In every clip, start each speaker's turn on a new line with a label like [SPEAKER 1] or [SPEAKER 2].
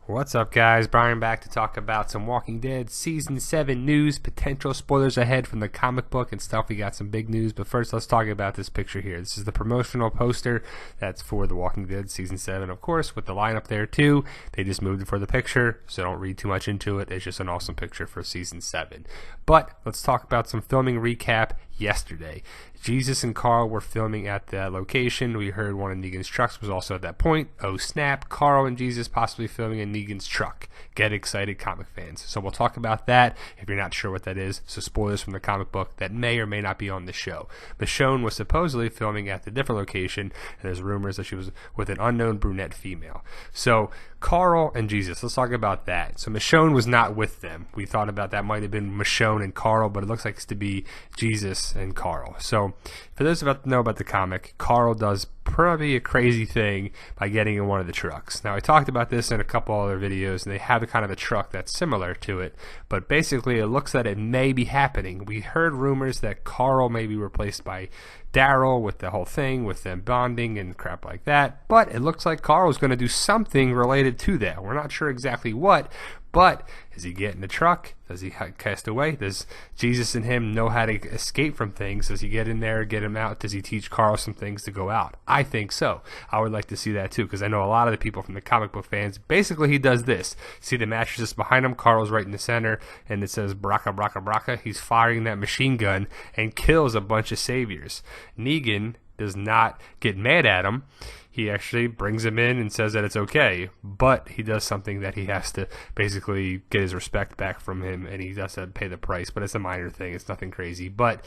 [SPEAKER 1] What's up, guys? Brian back to talk about some Walking Dead Season 7 news, potential spoilers ahead from the comic book and stuff. We got some big news, but first let's talk about this picture here. This is the promotional poster that's for the Walking Dead Season 7, of course, with the lineup there too. They just moved it for the picture, so don't read too much into it. It's just an awesome picture for Season 7. But let's talk about some filming recap yesterday. Jesus and Carl were filming at that location. We heard one of Negan's trucks was also at that point. Oh snap, Carl and Jesus possibly filming in Negan's truck. Get excited, comic fans. So we'll talk about that if you're not sure what that is. So spoilers from the comic book that may or may not be on the show. Michonne was supposedly filming at the different location, and there's rumors that she was with an unknown brunette female. So Carl and Jesus, let's talk about that. So Michonne was not with them. We thought about that might have been Michonne and Carl, but it looks like it's to be Jesus and Carl. So for those about to know about the comic, Carl does probably a crazy thing by getting in one of the trucks. Now I talked about this in a couple other videos, and they have a kind of a truck that's similar to it, but basically it looks that it may be happening. We heard rumors that Carl may be replaced by Daryl with the whole thing with them bonding and crap like that, but it looks like Carl's going to do something related to that. We're not sure exactly what, but does he get in the truck? Does he cast away? Does Jesus and him know how to escape from things? Does he get in there, get him out? Does he teach Carl some things to go out? I think so. I would like to see that too, because I know a lot of the people from the comic book fans, basically he does this. See the mattress behind him, Carl's right in the center, and it says Braka, Braka, Braka. He's firing that machine gun and kills a bunch of saviors. Negan does not get mad at him. He actually brings him in and says that it's okay, but he does something that he has to basically get his respect back from him, and he does have to pay the price, but it's a minor thing. It's nothing crazy. But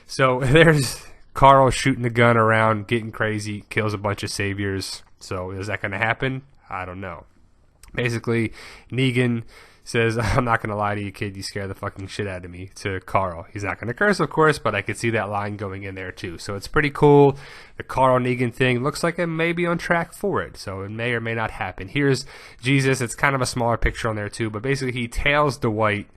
[SPEAKER 1] so there's Carl shooting the gun around, getting crazy, kills a bunch of saviors. So is that going to happen? I don't know. Basically, Negan says, I'm not going to lie to you, kid, you scare the fucking shit out of me, to Carl. He's not going to curse, of course, but I could see that line going in there too. So it's pretty cool. The Carl Negan thing looks like it may be on track for it, so it may or may not happen. Here's Jesus. It's kind of a smaller picture on there too, but basically he tails Dwight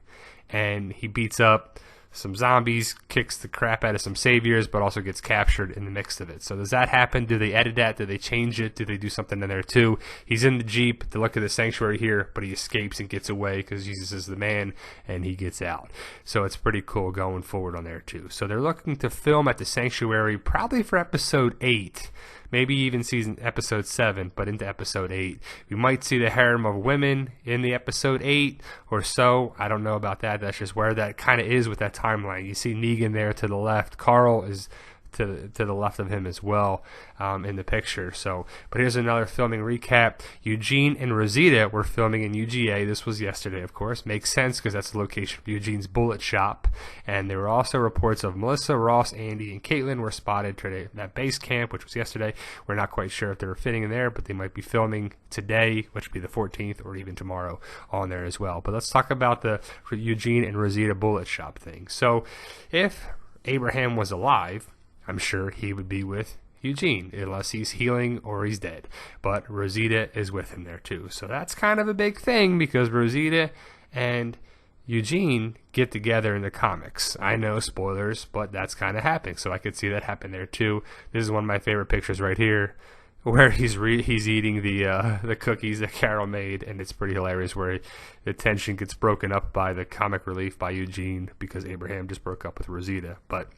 [SPEAKER 1] and he beats up some zombies, kicks the crap out of some saviors, but also gets captured in the mix of it. So does that happen? Do they edit that? Do they change it? Do they do something in there too? He's in the Jeep to look at the sanctuary here, but he escapes and gets away because Jesus is the man, and he gets out. So it's pretty cool going forward on there too. So they're looking to film at the sanctuary probably for episode 8. Maybe even episode 7, but into episode 8. We might see the harem of women in the episode 8 or so. I don't know about that. That's just where that kind of is with that timeline. You see Negan there to the left. Carl is to the left of him as well in the picture. So, but here's another filming recap. Eugene and Rosita were filming in UGA. This was yesterday, of course. Makes sense because that's the location of Eugene's bullet shop. And there were also reports of Melissa, Ross, Andy, and Caitlin were spotted today at that base camp, which was yesterday. We're not quite sure if they were fitting in there, but they might be filming today, which would be the 14th, or even tomorrow on there as well. But let's talk about the Eugene and Rosita bullet shop thing. So if Abraham was alive, I'm sure he would be with Eugene, unless he's healing or he's dead. But Rosita is with him there too. So that's kind of a big thing because Rosita and Eugene get together in the comics. I know, spoilers, but that's kind of happening. So I could see that happen there too. This is one of my favorite pictures right here, where he's eating the cookies that Carol made, and it's pretty hilarious where the tension gets broken up by the comic relief by Eugene because Abraham just broke up with Rosita. But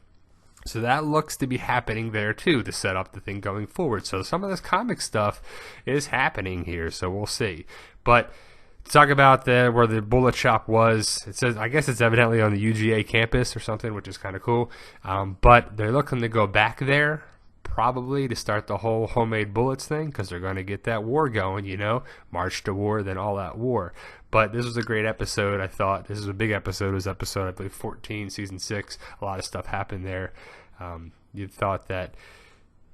[SPEAKER 1] so that looks to be happening there too to set up the thing going forward. So some of this comic stuff is happening here, so we'll see. But to talk about where the bullet shop was, it says, I guess it's evidently on the UGA campus or something, which is kind of cool. But they're looking to go back there probably to start the whole homemade bullets thing because they're going to get that war going, you know, march to war, then all that war. But this was a great episode, I thought. This was a big episode. It was episode, I believe, 14, season 6. A lot of stuff happened there. You thought that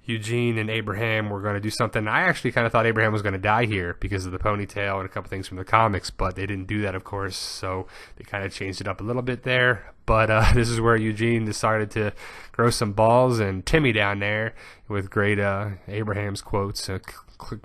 [SPEAKER 1] Eugene and Abraham were going to do something. I actually kind of thought Abraham was going to die here because of the ponytail and a couple things from the comics, but they didn't do that, of course, so they kind of changed it up a little bit there. But this is where Eugene decided to grow some balls, and Timmy down there with great Abraham's quotes,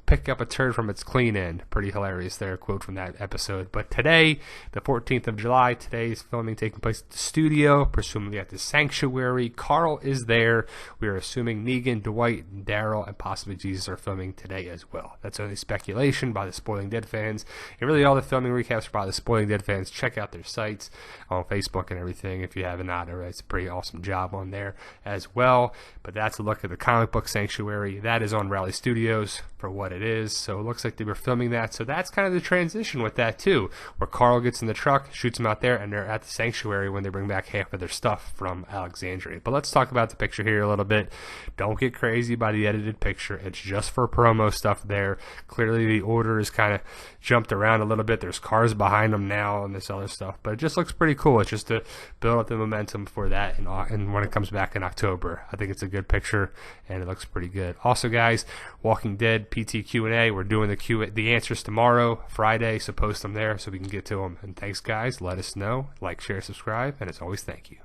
[SPEAKER 1] pick up a turd from its clean end. Pretty hilarious there, a quote from that episode. But today, the 14th of July, today's filming taking place at the studio, presumably at the Sanctuary. Carl is there. We are assuming Negan, Dwight, Daryl, and possibly Jesus are filming today as well. That's only speculation by the Spoiling Dead fans. And really all the filming recaps are by the Spoiling Dead fans. Check out their sites on Facebook and everything if you haven't already. It's a pretty awesome job on there as well. But that's a look at the comic book Sanctuary. That is on Raleigh Studios for what it is. So it looks like they were filming that. So that's kind of the transition with that too, where Carl gets in the truck, shoots him out there, and they're at the Sanctuary when they bring back half of their stuff from Alexandria. But let's talk about the picture here a little bit. Don't get crazy by the edited picture. It's just for promo stuff there. Clearly the order is kind of jumped around a little bit. There's cars behind them now and this other stuff, but it just looks pretty cool. It's just to build up the momentum for that, and when it comes back in October, I think it's a good picture and it looks pretty good. Also, guys, Walking Dead PT Q&A. We're doing the answers tomorrow, Friday, so post them there so we can get to them. And thanks, guys. Let us know. Like, share, subscribe, and as always, thank you.